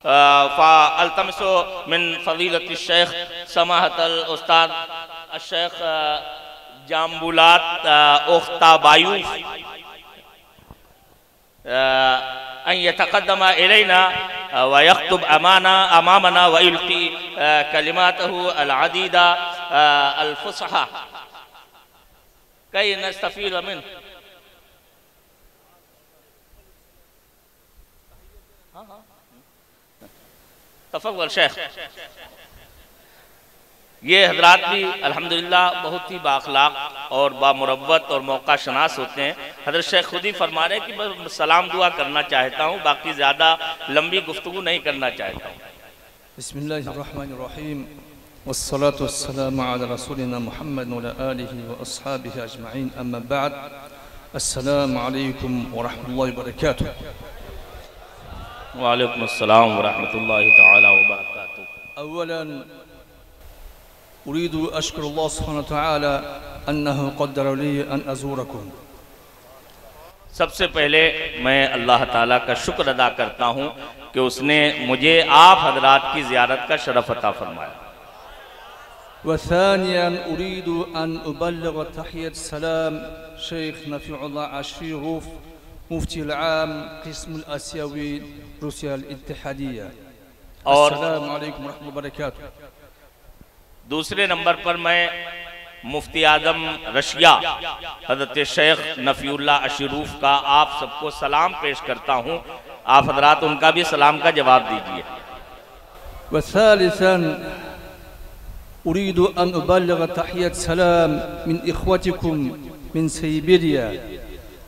फ़अल्तमिसु मिन फ़ज़ीलति शेख समाहतल उस्ताद शेख जाम्बुलात उख्ताबायू अन यतक़द्दम इलैना व यख्तुब अमामना व युल्क़ी कलिमातहु अल-अदीदा अल-फ़ुसहा कई नस्तफ़ीद मिन। तफ़व्वल शेख। ये हजरात भी अल्हम्दुलिल्लाह बहुत ही बाअखलाक और बामुरव्वत और मौका शनास होते हैं। हजरत शेख खुद ही फरमा रहे कि मैं सलाम दुआ करना चाहता हूँ, बाकी ज़्यादा लंबी गुफ्तगू नहीं करना चाहता हूँ। बिस्मिल्लाहिर्रहमानिर्रहीम वस्सलातु वस्सलामु अला रसूलिना मुहम्मद व अला आलिहि व अस्हाबिहि अजमईन अम्मा बाद। अस्सलामु अलैकुम व रहमतुल्लाहि व बरकातुहू। वालेकुम अस्सलाम व रहमतुल्लाहि तआला व बरकातुहू। अव्वलन उरीदु अश्कुरुल्लाह सुब्हानहु व तआला अन्नहु क़द्दर ली अन अज़ूरकुम। सबसे पहले मैं अल्लाह ताला का शुक्र अदा करता हूँ कि उसने मुझे आप हजरात की ज़ियारत का शरफ अता फरमाया। वसानियन उरीदु अन उबल्लिग तहियत सलाम शेख नफ़ीउल्लाह अशरीफ मुफ्ती अल-आम क़िस्म आसियावी रूसिया अल-इत्तेहादिया। अस्सलामु अलैकुम व रहमतुल्लाहि व बरकातुहू। दूसरे नंबर पर मैं मुफ्ती आज़म रशिया हज़रत शेख नफ़ीउल्लाह अशरीफ का आप सबको सलाम पेश करता हूँ। आप हजरात उनका भी सलाम का जवाब दीजिए। वसालिसन उरीदु अन उबल्लिग तहियत सलाम मिन इख्वतिकुम मिन सिबेरिया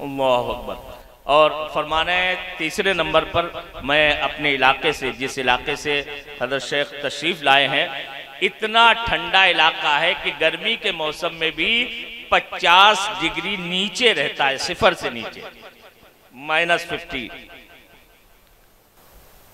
अल्लाहु अकबर। और फरमाने तीसरे नंबर पर मैं अपने इलाके से, जिस इलाके से हज़रत शेख तशरीफ़ लाए हैं, इतना ठंडा इलाका है कि गर्मी के मौसम में भी 50 डिग्री नीचे रहता है, सिफर से नीचे, -50।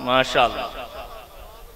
माशाअल्लाह।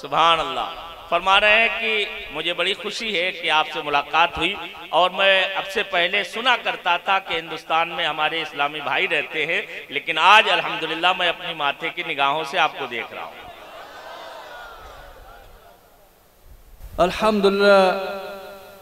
सुभान अल्लाह। फरमा रहे हैं कि मुझे बड़ी खुशी है कि आपसे मुलाकात हुई, और मैं अब से पहले सुना करता था कि हिंदुस्तान में हमारे इस्लामी भाई रहते हैं, लेकिन आज अल्हम्दुलिल्लाह मैं अपनी माथे की निगाहों से आपको देख रहा हूँ। अल्हम्दुलिल्लाह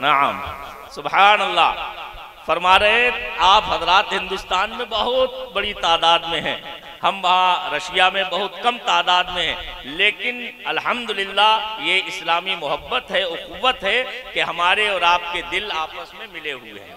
नाम सुभान अल्लाह। फरमा रहे आप हजरात हिंदुस्तान में बहुत बड़ी तादाद में हैं, हम वहाँ रशिया में बहुत कम तादाद में हैं, लेकिन अल्हम्दुलिल्लाह ये इस्लामी मोहब्बत है, उख़्वत है कि हमारे और आपके दिल आपस में मिले हुए हैं।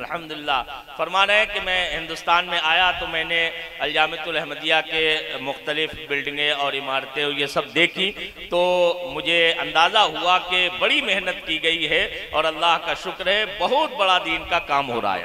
अल्हम्दुलिल्लाह। फरमाना है कि मैं हिंदुस्तान में आया तो मैंने अल-जामिअतुल अहमदिया के मुख्तलिफ बिल्डिंगें और इमारतें ये सब देखी, तो मुझे अंदाज़ा हुआ कि बड़ी मेहनत की गई है और अल्लाह का शुक्र है बहुत बड़ा दीन का काम हो रहा है।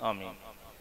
आमीन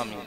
आमीन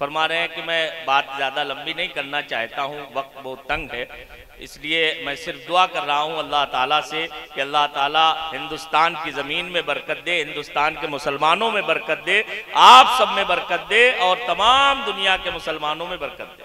फरमा रहे हैं कि मैं बात ज़्यादा लंबी नहीं करना चाहता हूँ, वक्त बहुत तंग है, इसलिए मैं सिर्फ दुआ कर रहा हूँ अल्लाह ताला से कि अल्लाह ताला हिंदुस्तान की ज़मीन में बरकत दे, हिंदुस्तान के मुसलमानों में बरकत दे, आप सब में बरकत दे और तमाम दुनिया के मुसलमानों में बरकत दे।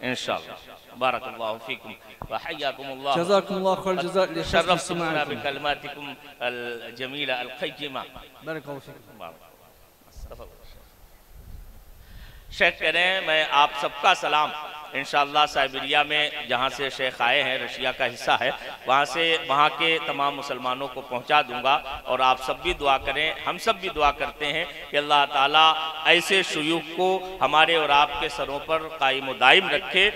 इंशाअल्लाह। बारकल्लाहु फीकुम व हय्याकुमुल्लाह, जज़ाकुमुल्लाह खैर जज़ा लिहस्न शर्रफ्तुमुना इस्तिमाअकुम। बिकलिमातिकुम अल जमीला अल क़य्यिमा। बारकल्लाहु फीकुम। शेख कह रहे हैं मैं आप सबका सलाम इंशाअल्लाह साइबेरिया में जहाँ से शेख आए हैं, रशिया का हिस्सा है, वहाँ से वहाँ के तमाम मुसलमानों को पहुँचा दूंगा। और आप सब भी दुआ करें, हम सब भी दुआ करते हैं कि अल्लाह ताला ऐसे शुयूख को हमारे और आपके सरों पर कायम दायम रखे